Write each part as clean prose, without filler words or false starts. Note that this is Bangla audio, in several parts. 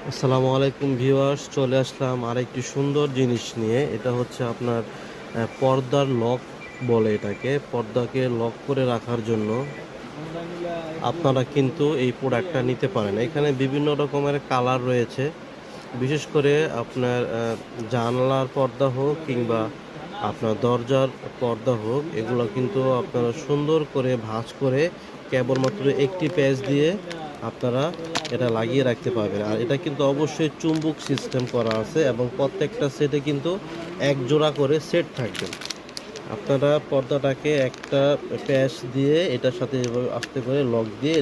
আসসালামু আলাইকুম ভিউয়ার্স, চলে আসলাম আরেকটি সুন্দর জিনিস নিয়ে। এটা হচ্ছে আপনার পর্দার লক বলে এটাকে। পর্দাকে লক করে রাখার জন্য আপনারা কিন্তু এই প্রোডাক্টটা নিতে পারেন। এখানে বিভিন্ন রকমের কালার রয়েছে। বিশেষ করে আপনার জানলার পর্দা হোক কিংবা আপনার দরজার পর্দা হোক, এগুলো কিন্তু আপনারা সুন্দর করে ভাঁজ করে কেবলমাত্র একটি প্যাচ দিয়ে আপনারা এটা লাগিয়ে রাখতে পারবেন। আর এটা কিন্তু অবশ্যই চুম্বক সিস্টেম করা আছে এবং প্রত্যেকটা সেটে কিন্তু এক জোড়া করে সেট থাকবে। আপনারা পর্দাটাকে একটা প্যাচ দিয়ে এটার সাথে এভাবে আস্তে করে লক দিয়ে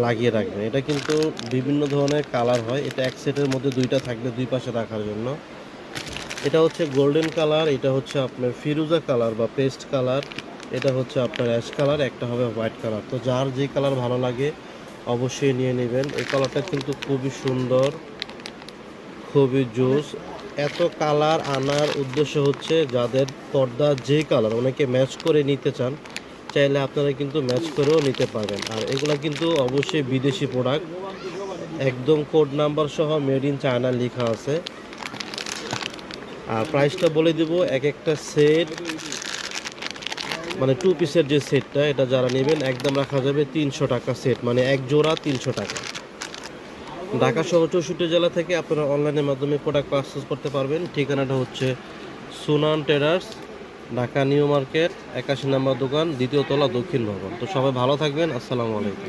লাগিয়ে রাখবেন। এটা কিন্তু বিভিন্ন ধরনের কালার হয়। এটা এক সেটের মধ্যে দুইটা থাকবে দুই পাশে রাখার জন্য। এটা হচ্ছে গোল্ডেন কালার, এটা হচ্ছে আপনার ফিরোজা কালার বা পেস্ট কালার, এটা হচ্ছে আপনার অ্যাশ কালার, একটা হবে হোয়াইট কালার। তো যার যে কালার ভালো লাগে অবশ্যই নিয়ে নেবেন। এই কালারটা কিন্তু খুবই সুন্দর, খুবই জোস। এত কালার আনার উদ্দেশ্য হচ্ছে যাদের পর্দা যে কালার অনেকে ম্যাচ করে নিতে চান, চাইলে আপনারা কিন্তু ম্যাচ করেও নিতে পারবেন। আর এগুলা কিন্তু অবশ্যই বিদেশি প্রোডাক্ট, একদম কোড নাম্বার সহ মেড ইন চায়না লেখা আছে। আর প্রাইসটা বলে দিব, এক একটা সেট মানে টু পিসের যে সেটটা, এটা যারা নেবেন একদম রাখা যাবে 300 টাকা সেট, মানে এক জোড়া 300 টাকা। ঢাকা সহ 64 জেলা থেকে আপনারা অনলাইনের মাধ্যমে প্রোডাক্ট পারচেজ করতে পারবেন। ঠিকানাটা হচ্ছে Sunan traders, Dhaka new market, 81 নম্বর দোকান, দ্বিতীয় তলা, দক্ষিণ ভবন। তো সবাই ভালো থাকবেন। আসসালামু আলাইকুম।